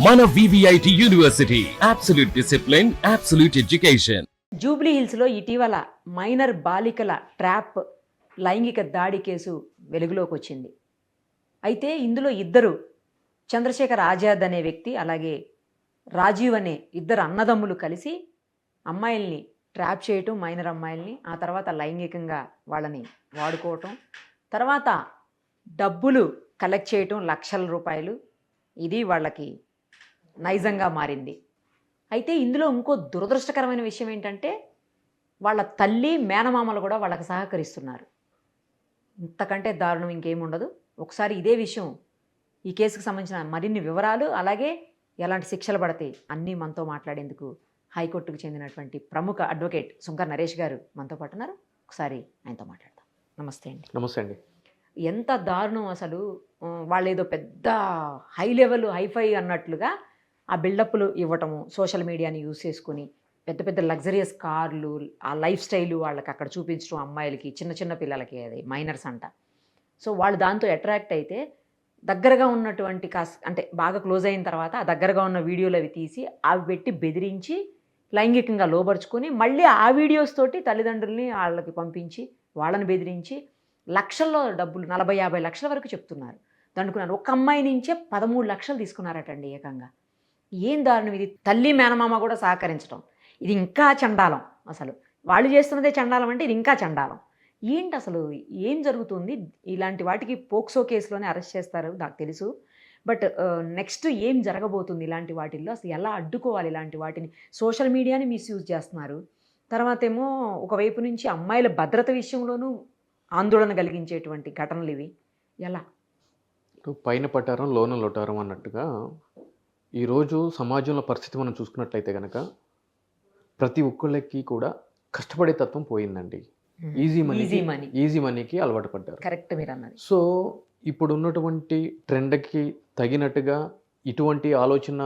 మన VVIT university absolute discipline, absolute education. Jubilee హిల్స్లో ఇటీవల మైనర్ బాలికల ట్రాప్ లైంగిక దాడి కేసు వెలుగులోకి వచ్చింది. అయితే ఇందులో ఇద్దరు, చంద్రశేఖర్ ఆజాద్ అనే వ్యక్తి, అలాగే రాజీవ్ అనే ఇద్దరు అన్నదమ్ములు కలిసి అమ్మాయిల్ని ట్రాప్ చేయటం, మైనర్ అమ్మాయిల్ని, ఆ తర్వాత లైంగికంగా వాళ్ళని వాడుకోవటం, తర్వాత డబ్బులు కలెక్ట్ చేయటం, లక్షల రూపాయలు. ఇది వాళ్ళకి నైజంగా మారింది. అయితే ఇందులో ఇంకో దురదృష్టకరమైన విషయం ఏంటంటే వాళ్ళ తల్లి, మేనమామలు కూడా వాళ్ళకి సహకరిస్తున్నారు. ఇంతకంటే దారుణం ఇంకేముండదు. ఒకసారి ఇదే విషయం, ఈ కేసుకు సంబంధించిన మరిన్ని వివరాలు, అలాగే ఎలాంటి శిక్షలు పడతాయి అన్నీ మనతో మాట్లాడేందుకు హైకోర్టుకు చెందినటువంటి ప్రముఖ అడ్వకేట్ సుంకర నరేష్ గారు మనతో పాటు ఉన్నారు. ఒకసారి ఆయనతో మాట్లాడదాం. నమస్తే అండి. నమస్తే అండి. ఎంత దారుణం అసలు. వాళ్ళు ఏదో పెద్ద హై లెవెల్, హైఫై అన్నట్లుగా ఆ బిల్డప్లు ఇవ్వటము, సోషల్ మీడియాని యూజ్ చేసుకుని పెద్ద పెద్ద లగ్జరియస్ కార్లు, ఆ లైఫ్ స్టైలు వాళ్ళకి అక్కడ చూపించడం, అమ్మాయిలకి, చిన్న చిన్న పిల్లలకి, అది మైనర్స్ అంట. సో వాళ్ళు దాంతో అట్రాక్ట్ అయితే దగ్గరగా ఉన్నటువంటి అంటే బాగా క్లోజ్ అయిన తర్వాత ఆ దగ్గరగా ఉన్న వీడియోలు అవి తీసి అవి పెట్టి బెదిరించి లైంగికంగా లోబరుచుకొని మళ్ళీ ఆ వీడియోస్ తోటి తల్లిదండ్రుల్ని వాళ్ళకి పంపించి వాళ్ళని బెదిరించి లక్షల్లో డబ్బులు, 40-50 లక్షల వరకు చెప్తున్నారు. దండుకున్నారు. ఒక అమ్మాయి నుంచే 13 లక్షలు తీసుకున్నారటండి ఏకంగా. ఏం దారుణం ఇది. తల్లి, మేనమామ కూడా సహకరించడం, ఇది ఇంకా చండాలం. అసలు వాళ్ళు చేస్తున్నదే చండాలం అంటే ఇది ఇంకా చండాలం. ఏంటి అసలు, ఏం జరుగుతుంది? ఇలాంటి వాటికి పోక్సో కేసులోనే అరెస్ట్ చేస్తారు నాకు తెలుసు. బట్ నెక్స్ట్ ఏం జరగబోతుంది ఇలాంటి వాటిల్లో? అసలు ఎలా అడ్డుకోవాలి ఇలాంటి వాటిని? సోషల్ మీడియాని మిస్యూజ్ చేస్తున్నారు. తర్వాత ఏమో ఒకవైపు నుంచి అమ్మాయిల భద్రత విషయంలోనూ ఆందోళన కలిగించేటువంటి ఘటనలు ఇవి. ఎలా? పైన పట్టారం లోన లొటారం అన్నట్టుగా ఈరోజు సమాజంలో పరిస్థితి మనం చూసుకున్నట్లయితే కనుక ప్రతి ఒక్కళ్ళకి కూడా కష్టపడే తత్వం పోయిందండి. ఈజీ మనీకి అలవాటు పడ్డారు. కరెక్ట్ మీరు అన్నది. సో ఇప్పుడు ఉన్నటువంటి ట్రెండ్కి తగినట్టుగా ఇటువంటి ఆలోచన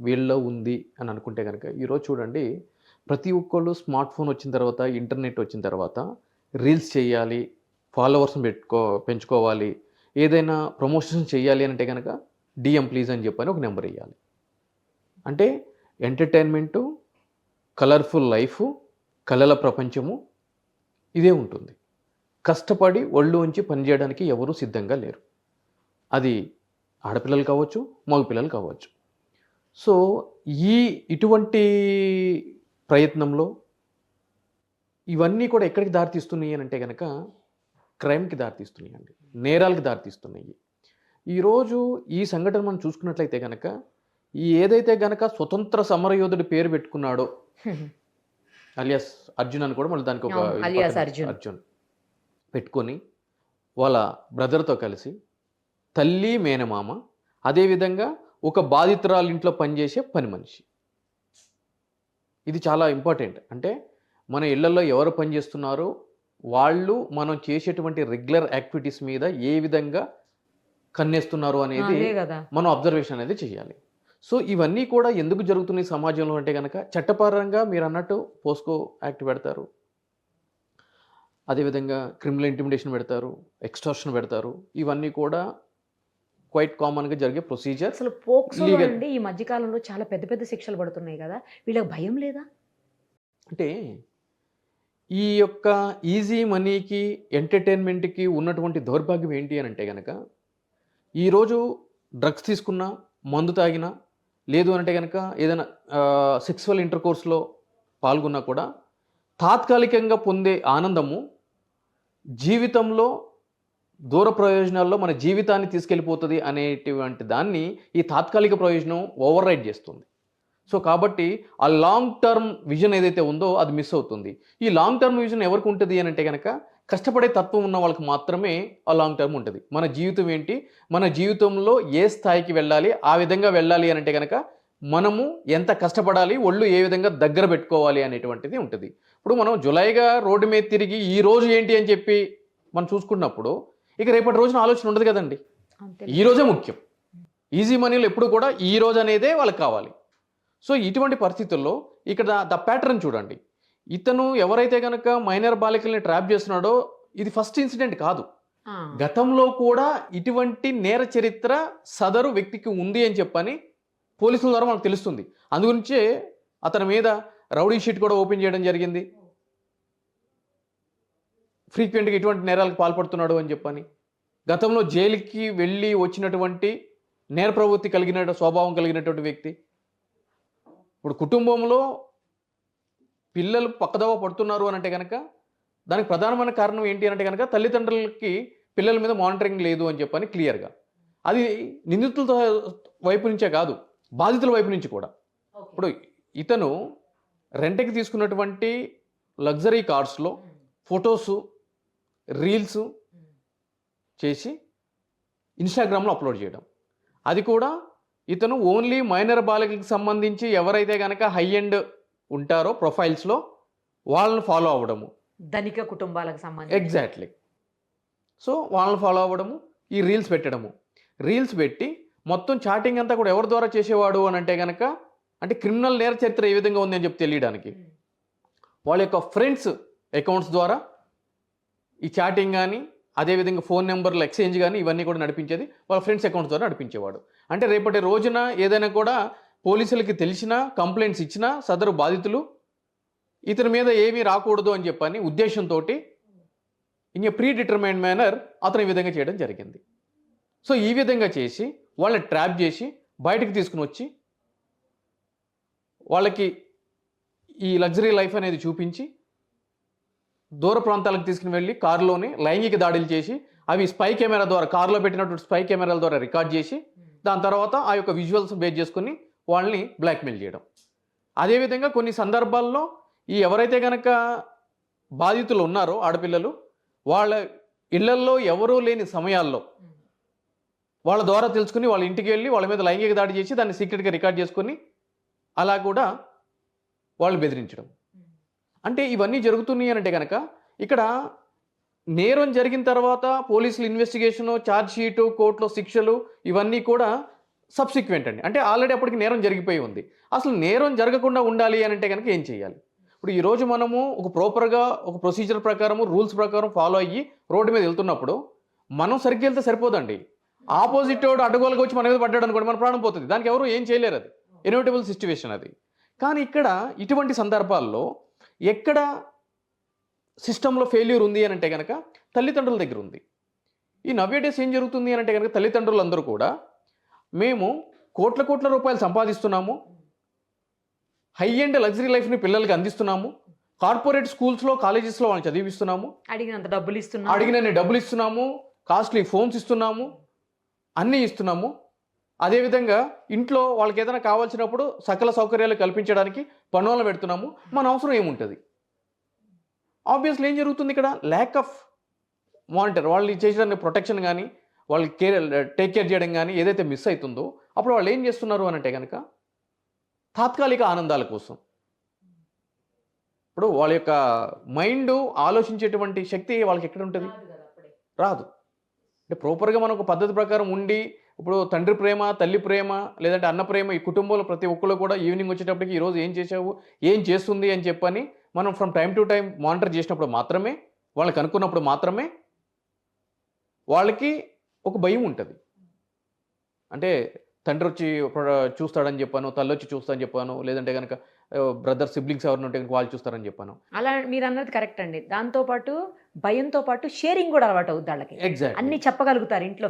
వీళ్ళలో ఉంది అని అనుకుంటే కనుక ఈరోజు చూడండి, ప్రతి ఒక్కళ్ళు స్మార్ట్ ఫోన్ వచ్చిన తర్వాత, ఇంటర్నెట్ వచ్చిన తర్వాత రీల్స్ చేయాలి, ఫాలోవర్స్ని పెంచుకోవాలి, ఏదైనా ప్రమోషన్స్ చేయాలి అంటే కనుక DM ప్లీజ్ అని చెప్పని ఒక నెంబర్ వేయాలి. అంటే ఎంటర్టైన్మెంటు, కలర్ఫుల్ లైఫ్, కళల ప్రపంచము ఇదే ఉంటుంది. కష్టపడి ఒళ్ళు ఉంచి పనిచేయడానికి ఎవరూ సిద్ధంగా లేరు. అది ఆడపిల్లలు కావచ్చు, మగపిల్లలు కావచ్చు. సో ఇటువంటి ప్రయత్నంలో ఇవన్నీ కూడా ఎక్కడికి దారితీస్తున్నాయి అని అంటే కనుక క్రైమ్కి దారితీస్తున్నాయి అండి, నేరాలకు దారితీస్తున్నాయి. ఈరోజు ఈ సంఘటన మనం చూసుకున్నట్లయితే కనుక ఏదైతే గనక స్వతంత్ర సమరయోధుడి పేరు పెట్టుకున్నాడో అలియాస్ అర్జున్ అని కూడా మళ్ళీ దానికి ఒక అర్జున్ పెట్టుకొని వాళ్ళ బ్రదర్తో కలిసి తల్లి, మేనమామ, అదేవిధంగా ఒక బాధితురాలు ఇంట్లో పనిచేసే పని మనిషి. ఇది చాలా ఇంపార్టెంట్. అంటే మన ఇళ్లలో ఎవరు పనిచేస్తున్నారో వాళ్ళు మనం చేసేటువంటి రెగ్యులర్ యాక్టివిటీస్ మీద ఏ విధంగా కన్నేస్తున్నారు అనేది మనం అబ్జర్వేషన్ అనేది చేయాలి. సో ఇవన్నీ కూడా ఎందుకు జరుగుతున్నాయి సమాజంలో అంటే కనుక చట్టపరంగా మీరు అన్నట్టు పోస్కో యాక్ట్ పెడతారు, అదేవిధంగా క్రిమినల్ ఇంటిమిడేషన్ పెడతారు, ఎక్స్టార్షన్ పెడతారు. ఇవన్నీ కూడా క్వైట్ కామన్గా జరిగే ప్రొసీజర్. అసలు పోక్సో అండి ఈ మధ్యకాలంలో చాలా పెద్ద పెద్ద శిక్షలు పడుతున్నాయి కదా, వీళ్ళకి భయం లేదా? అంటే ఈ యొక్క ఈజీ మనీకి, ఎంటర్టైన్మెంట్కి ఉన్నటువంటి దౌర్భాగ్యం ఏంటి అని అంటే కనుక ఈరోజు డ్రగ్స్ తీసుకున్నా, మందు తాగినా, లేదు అంటే కనుక ఏదైనా సెక్సువల్ ఇంటర్కోర్స్లో పాల్గొన్నా కూడా తాత్కాలికంగా పొందే ఆనందము జీవితంలో దూర ప్రయోజనాల్లో మన జీవితాన్ని తీసుకెళ్ళిపోతుంది అనేటువంటి దాన్ని ఈ తాత్కాలిక ప్రయోజనం ఓవర్ రైడ్ చేస్తుంది. సో కాబట్టి ఆ లాంగ్ టర్మ్ విజన్ ఏదైతే ఉందో అది మిస్ అవుతుంది. ఈ లాంగ్ టర్మ్ విజన్ ఎవరికి ఉంటుంది అని అంటే కనుక కష్టపడే తత్వం ఉన్న వాళ్ళకి మాత్రమే ఆ లాంగ్ టర్మ్ ఉంటుంది. మన జీవితం ఏంటి, మన జీవితంలో ఏ స్థాయికి వెళ్ళాలి, ఆ విధంగా వెళ్ళాలి అని అంటే కనుక మనము ఎంత కష్టపడాలి, ఒళ్ళు ఏ విధంగా దగ్గర పెట్టుకోవాలి అనేటువంటిది ఉంటుంది. ఇప్పుడు మనం జులైగా రోడ్డు మీద తిరిగి ఈ రోజు ఏంటి అని చెప్పి మనం చూసుకున్నప్పుడు ఇక రేపటి రోజున ఆలోచన ఉండదు కదండి. ఈ రోజే ముఖ్యం. ఈజీ మనీలో ఎప్పుడు కూడా ఈ రోజు అనేదే వాళ్ళకి కావాలి. సో ఇటువంటి పరిస్థితుల్లో ఇక్కడ ద ప్యాటర్న్ చూడండి. ఇతను ఎవరైతే కనుక మైనర్ బాలికల్ని ట్రాప్ చేస్తున్నాడో ఇది ఫస్ట్ ఇన్సిడెంట్ కాదు. గతంలో కూడా ఇటువంటి నేర చరిత్ర సదరు వ్యక్తికి ఉంది అని చెప్పని పోలీసుల ద్వారా మనకు తెలుస్తుంది. అందుగురించే అతని మీద రౌడీ షీట్ కూడా ఓపెన్ చేయడం జరిగింది. ఫ్రీక్వెంట్గా ఇటువంటి నేరాలకు పాల్పడుతున్నాడు అని చెప్పని. గతంలో జైలుకి వెళ్ళి వచ్చినటువంటి నేర ప్రవృత్తి కలిగిన స్వభావం కలిగినటువంటి వ్యక్తి. ఇప్పుడు కుటుంబంలో పిల్లలు పక్కదోవ పడుతున్నారు అని అంటే కనుక దానికి ప్రధానమైన కారణం ఏంటి అంటే కనుక తల్లిదండ్రులకి పిల్లల మీద మానిటరింగ్ లేదు అని చెప్పని క్లియర్గా. అది నిందితుల వైపు నుంచే కాదు, బాధితుల వైపు నుంచి కూడా. ఇప్పుడు ఇతను రెంట్కి తీసుకున్నటువంటి లగ్జరీ కార్స్లో ఫొటోసు, రీల్స్ చేసి ఇన్స్టాగ్రామ్లో అప్లోడ్ చేయడం. అది కూడా ఇతను ఓన్లీ మైనర్ బాలికలకు సంబంధించి ఎవరైతే కనుక హై ఎండ్ ఉంటారో ప్రొఫైల్స్లో వాళ్ళని ఫాలో అవ్వడము, ధనిక కుటుంబాలకు సంబంధించి. ఎగ్జాక్ట్లీ. సో వాళ్ళని ఫాలో అవ్వడము, ఈ రీల్స్ పెట్టడము. రీల్స్ పెట్టి మొత్తం చాటింగ్ అంతా కూడా ఎవరి ద్వారా చేసేవాడు అని అంటే కనుక, అంటే క్రిమినల్ నేర చరిత్ర ఏ విధంగా ఉంది అని చెప్పి తెలియడానికి వాళ్ళ యొక్క ఫ్రెండ్స్ అకౌంట్స్ ద్వారా ఈ చాటింగ్ కానీ అదేవిధంగా ఫోన్ నెంబర్ల ఎక్స్చేంజ్ కానీ ఇవన్నీ కూడా నడిపించేది వాళ్ళ ఫ్రెండ్స్ అకౌంట్స్ ద్వారా నడిపించేవాడు. అంటే రేపటి రోజున ఏదైనా కూడా పోలీసులకి తెలిసినా, కంప్లైంట్స్ ఇచ్చినా సదరు బాధితులు ఇతని మీద ఏమీ రాకూడదు అని చెప్పని ఉద్దేశంతో ఇంకా ప్రీ డిటర్మైన్డ్ మేనర్ అతను ఈ విధంగా చేయడం జరిగింది. సో ఈ విధంగా చేసి వాళ్ళని ట్రాప్ చేసి బయటకు తీసుకుని వచ్చి వాళ్ళకి ఈ లగ్జరీ లైఫ్ అనేది చూపించి దూర ప్రాంతాలకు తీసుకుని వెళ్ళి కారులోనే లైంగిక దాడులు చేసి అవి స్పై కెమెరా ద్వారా, కారులో పెట్టినటువంటి స్పై కెమెరాల ద్వారా రికార్డ్ చేసి దాని తర్వాత ఆ యొక్క విజువల్స్ బేస్ చేసుకుని వాళ్ళని బ్లాక్మెయిల్ చేయడం. అదేవిధంగా కొన్ని సందర్భాల్లో ఈ ఎవరైతే కనుక బాధితులు ఉన్నారో ఆడపిల్లలు, వాళ్ళ ఇళ్లల్లో ఎవరూ లేని సమయాల్లో వాళ్ళ ద్వారా తెలుసుకుని వాళ్ళ ఇంటికి వెళ్ళి వాళ్ళ మీద లైంగిక దాడి చేసి దాన్ని సీక్రెట్గా రికార్డ్ చేసుకుని అలా కూడా వాళ్ళు బెదిరించడం. అంటే ఇవన్నీ జరుగుతున్నాయి అంటే కనుక ఇక్కడ నేరం జరిగిన తర్వాత పోలీసులు ఇన్వెస్టిగేషను, ఛార్జ్ షీటు, కోర్టులో శిక్షలు ఇవన్నీ కూడా సబ్సిక్వెంట్ అండి. అంటే ఆల్రెడీ అప్పటికి నేరం జరిగిపోయి ఉంది. అసలు నేరం జరగకుండా ఉండాలి అని అంటే కనుక ఏం చేయాలి? ఇప్పుడు ఈరోజు మనము ఒక ప్రాపర్గా ఒక ప్రొసీజర్ ప్రకారము, రూల్స్ ప్రకారం ఫాలో అయ్యి రోడ్డు మీద వెళ్తున్నప్పుడు మనం సరిగ్గా వెళ్తే సరిపోదండి. ఆపోజిట్ వాడు అడ్డగోలుగా వచ్చి మన మీద పడ్డాడు అనుకోండి, మన ప్రాణం పోతుంది. దానికి ఎవరు ఏం చేయలేరు, అది ఇన్ఎవిటబుల్ సిచ్యువేషన్ అది. కానీ ఇక్కడ ఇటువంటి సందర్భాల్లో ఎక్కడ సిస్టంలో ఫెయిల్యూర్ ఉంది అని అంటే కనుక తల్లిదండ్రుల దగ్గర ఉంది. ఈ నవ్వేడేస్ ఏం జరుగుతుంది అని అంటే కనుక తల్లిదండ్రులందరూ కూడా మేము కోట్ల రూపాయలు సంపాదిస్తున్నాము, హై ఎండ్ లగ్జరీ లైఫ్ని పిల్లలకి అందిస్తున్నాము, కార్పొరేట్ స్కూల్స్లో, కాలేజెస్లో వాళ్ళని చదివిస్తున్నాము, అడిగినంత డబ్బులు ఇస్తున్నాము, కాస్ట్లీ ఫోన్స్ ఇస్తున్నాము, అన్నీ ఇస్తున్నాము. అదేవిధంగా ఇంట్లో వాళ్ళకి ఏదైనా కావాల్సినప్పుడు సకల సౌకర్యాలు కల్పించడానికి పనులను పెడుతున్నాము. మన అవసరం ఏముంటుంది? ఆబ్వియస్లీ ఏం జరుగుతుంది ఇక్కడ? ల్యాక్ ఆఫ్ మానిటర్, వాళ్ళు చేసేదాన్ని ప్రొటెక్షన్ కానీ వాళ్ళు టేక్ కేర్ చేయడం కానీ ఏదైతే మిస్ అవుతుందో అప్పుడు వాళ్ళు ఏం చేస్తున్నారు అని అంటే కనుక తాత్కాలిక ఆనందాల కోసం. ఇప్పుడు వాళ్ళ యొక్క మైండ్ ఆలోచించేటువంటి శక్తి వాళ్ళకి ఎక్కడ ఉంటుంది? రాదు. అంటే ప్రాపర్గా మనం ఒక పద్ధతి ప్రకారం ఉండి, ఇప్పుడు తండ్రి ప్రేమ, తల్లి ప్రేమ, లేదంటే అన్న ప్రేమ, ఈ కుటుంబంలో ప్రతి ఒక్కరు కూడా ఈవినింగ్ వచ్చేటప్పటికి ఈరోజు ఏం చేసావు, ఏం చేస్తుంది అని చెప్పని మనం from time to time monitor చేసినప్పుడు మాత్రమే, వాళ్ళకి అనుకున్నప్పుడు మాత్రమే వాళ్ళకి ఒక భయం ఉంటుంది. అంటే తండ్రి వచ్చి చూస్తాడని చెప్పాను, తల్లి వచ్చి చూస్తాడని చెప్పాను, లేదంటే కనుక బ్రదర్ సిబ్లింగ్స్ ఎవరిని ఉంటే కనుక వాళ్ళు చూస్తారని చెప్పాను. అలా మీరు అన్నది కరెక్ట్ అండి. దాంతోపాటు భయంతో పాటు షేరింగ్ కూడా అలవాటు అవుతుంది వాళ్ళకి. ఎగ్జాక్ట్, అన్ని చెప్పగలుగుతారు ఇంట్లో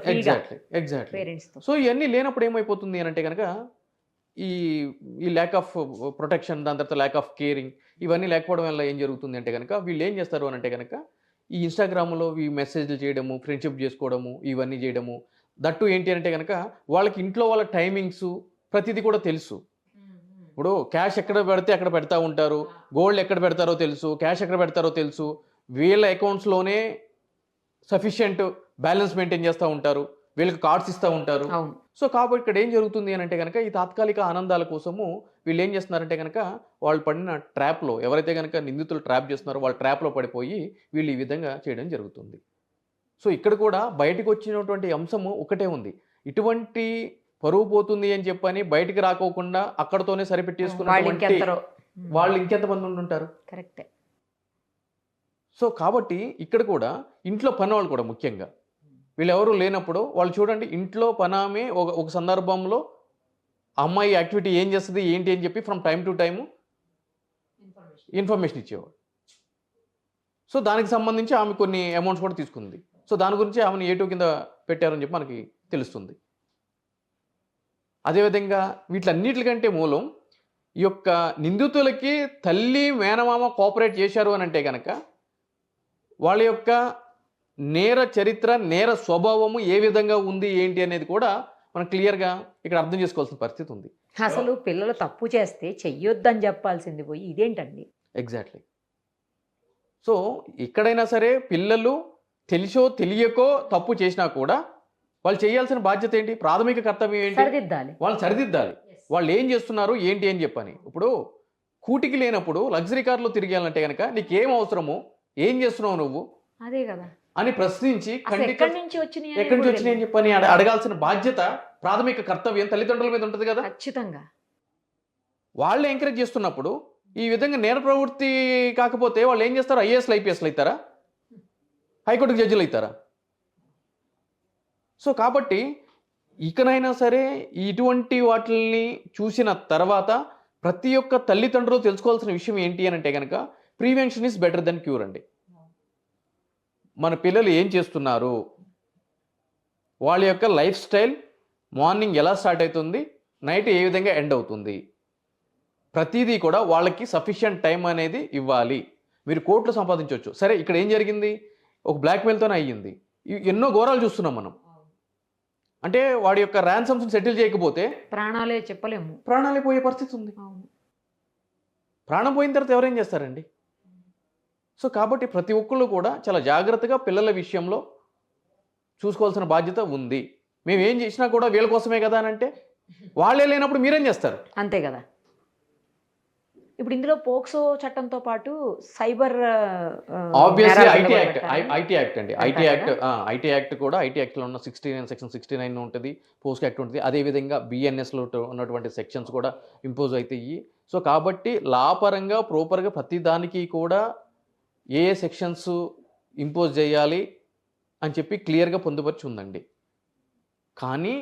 ఎగ్జాక్ట్ పేరెంట్స్తో. సో ఇవన్నీ లేనప్పుడు ఏమైపోతుంది అని అంటే కనుక ఈ ల్యాక్ ఆఫ్ ప్రొటెక్షన్, దాని తర్వాత ల్యాక్ ఆఫ్ కేరింగ్, ఇవన్నీ లేకపోవడం వల్ల ఏం జరుగుతుంది అంటే కనుక వీళ్ళు ఏం చేస్తారు అని అంటే కనుక ఈ ఇన్స్టాగ్రామ్లో ఈ మెసేజ్లు చేయడము, ఫ్రెండ్షిప్ చేసుకోవడము, ఇవన్నీ చేయడము. దట్టు ఏంటి అంటే కనుక వాళ్ళకి ఇంట్లో వాళ్ళ టైమింగ్స్ ప్రతిదీ కూడా తెలుసు. ఇప్పుడు క్యాష్ ఎక్కడ పెడితే అక్కడ పెడతా ఉంటారు, గోల్డ్ ఎక్కడ పెడతారో తెలుసు, క్యాష్ ఎక్కడ పెడతారో తెలుసు, వీళ్ళ అకౌంట్స్లోనే సఫిషియెంట్ బ్యాలెన్స్ మెయింటైన్ చేస్తూ ఉంటారు, వీళ్ళకి కార్డ్స్ ఇస్తూ ఉంటారు. సో కాబట్టి ఇక్కడ ఏం జరుగుతుంది అని అంటే కనుక ఈ తాత్కాలిక ఆనందాల కోసము వీళ్ళు ఏం చేస్తున్నారంటే కనుక వాళ్ళు పడిన ట్రాప్లో, ఎవరైతే కనుక నిందితులు ట్రాప్ చేస్తున్నారో వాళ్ళ ట్రాప్లో పడిపోయి వీళ్ళు ఈ విధంగా చేయడం జరుగుతుంది. సో ఇక్కడ కూడా బయటకు వచ్చినటువంటి అంశము ఒకటే ఉంది. ఇటువంటి పరువు పోతుంది అని చెప్పని బయటికి రాకోకుండా అక్కడతోనే సరిపెట్టేసుకున్నటువంటి వాళ్ళు ఇంకెంతమంది ఉంటుంటారు? కరెక్టే. సో కాబట్టి ఇక్కడ కూడా ఇంట్లో పని వాళ్ళు కూడా ముఖ్యంగా వీళ్ళు ఎవరు లేనప్పుడు వాళ్ళు చూడండి, ఇంట్లో పనామే ఒక సందర్భంలో అమ్మాయి యాక్టివిటీ ఏం చేస్తుంది ఏంటి అని చెప్పి from time to time information ఇచ్చేవాడు. సో దానికి సంబంధించి ఆమె కొన్ని అమౌంట్స్ కూడా తీసుకుంది. సో దాని గురించి ఆమెను A2 కింద పెట్టారని చెప్పి మనకి తెలుస్తుంది. అదేవిధంగా వీటిలన్నిటికంటే మూలం ఈ యొక్క నిందితులకి తల్లి మేనమామ కోఆపరేట్ చేశారు అని అంటే కనుక వాళ్ళ యొక్క నేర చరిత్ర, నేర స్వభావము ఏ విధంగా ఉంది ఏంటి అనేది కూడా మనం క్లియర్గా ఇక్కడ అర్థం చేసుకోవాల్సిన పరిస్థితి ఉంది. అసలు పిల్లలు తప్పు చేస్తే చెయ్యొద్దని చెప్పాల్సింది పోయి ఇదేంటండి? ఎగ్జాక్ట్లీ. సో ఎక్కడైనా సరే పిల్లలు తెలిసో తెలియకో తప్పు చేసినా కూడా వాళ్ళు చేయాల్సిన బాధ్యత ఏంటి, ప్రాథమిక కర్తవ్యం ఏంటి, సరిదిద్దాలి. వాళ్ళు సరిదిద్దాలి. వాళ్ళు ఏం చేస్తున్నారు ఏంటి అని చెప్పని. ఇప్పుడు కూటికి లేనప్పుడు లగ్జరీ కార్లో తిరిగేయాలంటే కనుక నీకేం అవసరమో, ఏం చేస్తున్నావు నువ్వు అదే కదా అని ప్రశ్నించి ఎక్కడి నుంచి వచ్చినాయి ఎక్కడి నుంచి వచ్చినాయి అని చెప్పని అడగాల్సిన బాధ్యత, ప్రాథమిక కర్తవ్యం తల్లిదండ్రుల మీద ఉంటుంది కదా. ఖచ్చితంగా. వాళ్ళు ఎంకరేజ్ చేస్తున్నప్పుడు ఈ విధంగా నేర ప్రవృత్తి కాకపోతే వాళ్ళు ఏం చేస్తారు? IASలు IPSలు అవుతారా? హైకోర్టుకు జడ్జిలు అవుతారా? సో కాబట్టి ఇకనైనా సరే ఇటువంటి వాటిని చూసిన తర్వాత ప్రతి ఒక్క తల్లిదండ్రులు తెలుసుకోవాల్సిన విషయం ఏంటి అని అంటే కనుక prevention is better than cure అండి. మన పిల్లలు ఏం చేస్తున్నారు, వాళ్ళ యొక్క లైఫ్ స్టైల్ మార్నింగ్ ఎలా స్టార్ట్ అవుతుంది, నైట్ ఏ విధంగా ఎండ్ అవుతుంది, ప్రతిదీ కూడా వాళ్ళకి సఫిషియంట్ టైం అనేది ఇవ్వాలి. మీరు కోట్లు సంపాదించవచ్చు, సరే ఇక్కడ ఏం జరిగింది, ఒక బ్లాక్మెయిల్తోనే అయ్యింది. ఎన్నో ఘోరాలు చూస్తున్నాం మనం. అంటే వాడి యొక్క ర్యాన్సమ్స్ని సెటిల్ చేయకపోతే ప్రాణాలే చెప్పలేము, ప్రాణాలే పోయే పరిస్థితి ఉంది. ప్రాణం పోయిన తర్వాత ఎవరేం చేస్తారండి? సో కాబట్టి ప్రతి ఒక్కళ్ళు కూడా చాలా జాగ్రత్తగా పిల్లల విషయంలో చూసుకోవాల్సిన బాధ్యత ఉంది. మేము ఏం చేసినా కూడా వీళ్ళ కోసమే కదా అని అంటే వాళ్ళే లేనప్పుడు మీరేం చేస్తారు? అంతే కదా. ఇప్పుడు ఇందులో పోక్సో చట్టంతో పాటు సైబర్ ఆబ్వియస్లీ ఐటీ యాక్ట్ అండి. ఐటీ యాక్ట్ కూడా ఐటీ యాక్ట్లో ఉన్న 69 సెక్షన్ 69 ఉంటుంది, పోస్కో యాక్ట్ ఉంటుంది. అదేవిధంగా BNSలో ఉన్నటువంటి సెక్షన్స్ కూడా ఇంపోజ్ అవుతాయి. సో కాబట్టి లాపరంగా ప్రాపర్గా ప్రతి దానికి కూడా ఏ సెక్షన్స్ ఇంపోజ్ చేయాలి అని చెప్పి క్లియర్గా పొందుపరిచి ఉందండి. కానీ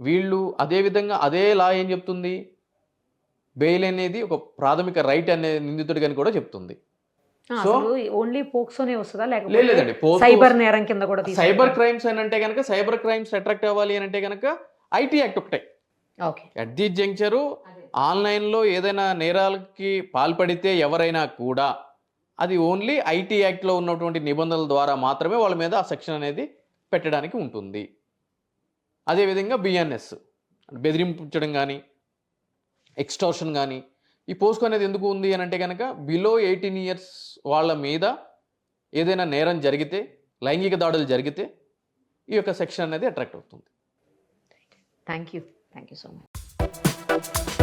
వీళ్ళు అదేవిధంగా అదే లా ఏం చెప్తుంది, బెయిల్ అనేది ఒక ప్రాథమిక రైట్ అనే నిందితుడికి అని కూడా చెప్తుంది. సో ఓన్లీ పోక్సోనే వస్తుందా లేదండి, సైబర్ నేరం కింద కూడా సైబర్ క్రైమ్స్ అని అంటే కనుక సైబర్ క్రైమ్స్ అట్రాక్ట్ అవ్వాలి అని అంటే కనుక ఐటీ యాక్ట్ ఒకటే. అట్ ది జంక్చరు ఆన్లైన్లో ఏదైనా నేరాలకి పాల్పడితే ఎవరైనా కూడా అది ఓన్లీ ఐటీ యాక్ట్లో ఉన్నటువంటి నిబంధనల ద్వారా మాత్రమే వాళ్ళ మీద ఆ సెక్షన్ అనేది పెట్టడానికి ఉంటుంది. అదేవిధంగా BNS బెదిరించడం కానీ ఎక్స్టార్షన్ కానీ ఈ పోస్కో అనేది ఎందుకు ఉంది అని అంటే కనుక బిలో 18 years వాళ్ళ మీద ఏదైనా నేరం జరిగితే, లైంగిక దాడులు జరిగితే ఈ యొక్క సెక్షన్ అనేది అట్రాక్ట్ అవుతుంది. Thank you so much.